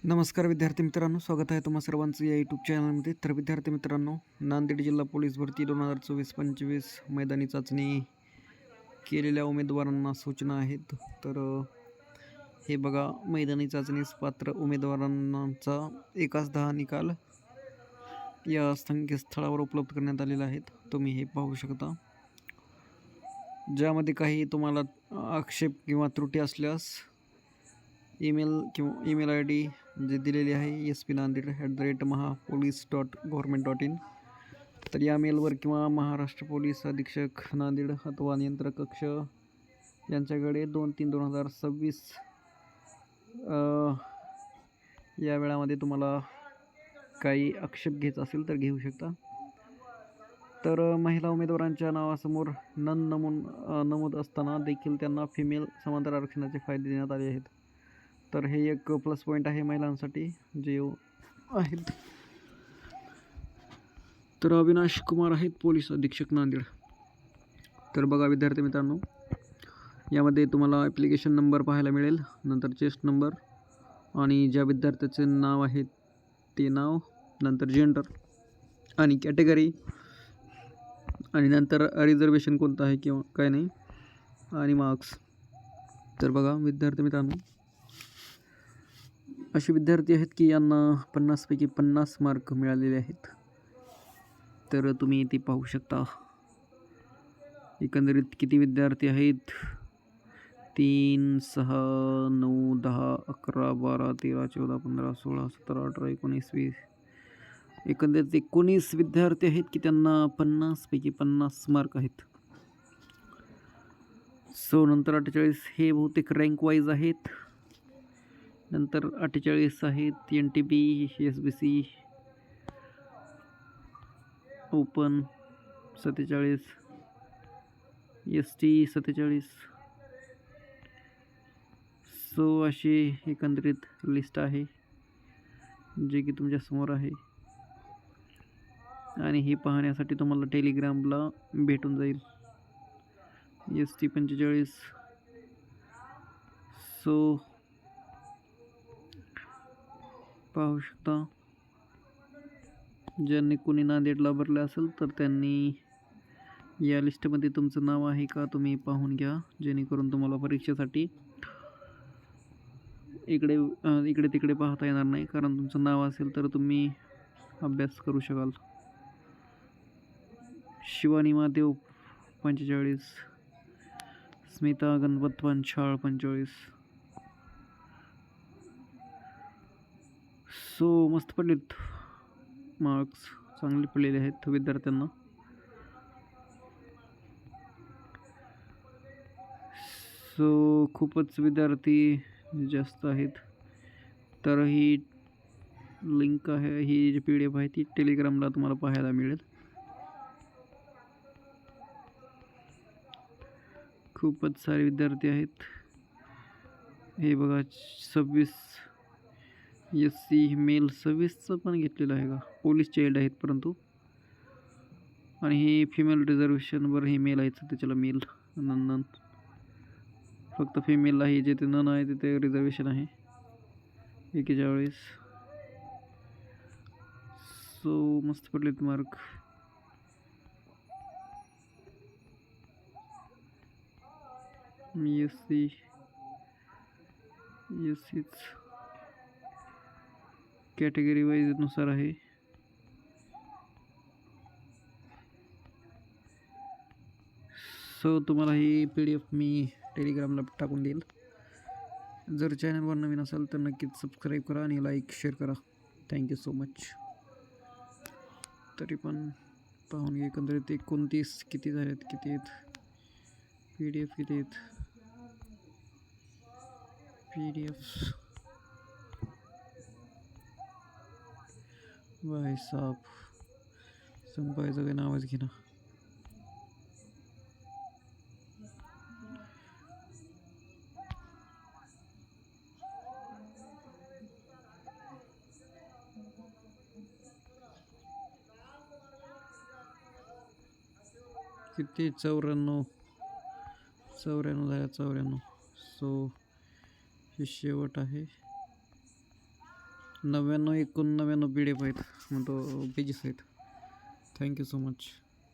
नमस्कार विद्यार्थी मित्रांनो, स्वागत आहे तुम्हा सर्वांचं या यूट्यूब चॅनलमध्ये. तर विद्यार्थी मित्रांनो, नांदेड जिल्हा पोलीस भरती 2024-25 मैदानी चाचणी केलेल्या उमेदवारांना सूचना आहेत. तर हे बघा, मैदानी चाचणीस पात्र उमेदवारांचा 1:10 निकाल या संकेतस्थळावर उपलब्ध करण्यात आलेला आहेत. तुम्ही हे पाहू शकता. ज्यामध्ये काही तुम्हाला आक्षेप किंवा त्रुटी असल्यास ईमेल ID जे दिलेली आहे spnanded@mahapolice.government.in. तर या मेलवर किंवा महाराष्ट्र पोलीस अधीक्षक नांदेड अथवा नियंत्रक कक्ष यांच्याकडे 2/3/2026 या वेळामध्ये तुम्हाला काही आक्षेप घ्यायचा असेल तर घेऊ शकता. तर महिला उमेदवारांच्या नावासमोर नमूद असताना देखील त्यांना फिमेल समांतर आरक्षणाचे फायदे देण्यात आले आहेत. तर हे एक प्लस पॉईंट आहे महिलांसाठी जे आहेत. तर अविनाश कुमार आहेत, पोलीस अधीक्षक नांदेड. तर बघा विद्यार्थी मित्रांनो, यामध्ये तुम्हाला ॲप्लिकेशन नंबर पाहायला मिळेल, नंतर चेस्ट नंबर आणि ज्या विद्यार्थ्याचे नाव आहे ते नाव, नंतर जेंडर आणि कॅटेगरी आणि नंतर रिझर्वेशन कोणतं आहे किंवा काय नाही आणि मार्क्स. तर बघा विद्यार्थी मित्रांनो, असे विद्यार्थी आहेत की यांना 50पैकी 50 मार्क मिळालेले आहेत. तर तुम्ही ते पाहू शकता. एकंदरीत किती विद्यार्थी आहेत? 3, 6, 9, 10, 11, 12, 13, 14, 15, 16, 17, 18, 19, 20. एकंदरीत 19 विद्यार्थी आहेत की त्यांना 50पैकी 50 मार्क आहेत. नंतर 48 हे बहुतेक रँक वाईज आहेत. नंतर 48 आहेत NTB, SBC, ओपन 47, ST 47. अशी एकंदरीत लिस्ट आहे जे की तुमच्यासमोर आहे आणि हे पाहण्यासाठी तुम्हाला टेलिग्रामला भेटून जाईल. ST 45. पाहू शकता. ज्यांनी कोणी नांदेडला भरले असेल तर त्यांनी या लिस्टमध्ये तुमचं नाव आहे का तुम्ही पाहून घ्या, जेणेकरून तुम्हाला परीक्षेसाठी इकडे तिकडे पाहता येणार नाही. कारण तुमचं नाव असेल तर तुम्ही अभ्यास करू शकाल. शिवानी महादेव 45, स्मिता गणपत पंचाळ 45. मस्त पडलेत मार्क्स, चांगले पडलेले आहेत विद्यार्थ्यांना. खूपच विद्यार्थी जास्त आहेत. तर ही लिंक आहे, ही जी PDF आहे ती टेलिग्रामला तुम्हाला पाहायला मिळेल. खूपच सारे विद्यार्थी आहेत. हे बघा 26 SC मेल 26चं पण घेतलेलं आहे का, पोलीस चाइल्ड आहेत परंतु. आणि ही फिमेल रिझर्वेशनवर ही मेल आहेत त्याच्याला मेल नन फक्त फिमेल आहे, जे ते नन आहे तिथे रिझर्वेशन आहे 41. मस्त पडलेत मार्क. SCच कॅटेगरी वाईज नुसार आहे. तुम्हाला ही PDF मी टेलिग्रामला टाकून देईल. जर चॅनलवर नवीन असाल तर नक्कीच सबस्क्राईब करा आणि लाईक शेअर करा. Thank you so much. तरी पण पाहून घे. एकंदरीत 29 किती झालेत, किती आहेत PDF, किती आहेत PDFs. भाई साहब, संपायचं काही नावच घेणं. किती 94 झाल्या. हे शेवट आहे. 99 एकोणनव्याण्णव PDF आहेत, म्हणतो पेजेस आहेत. Thank you so much.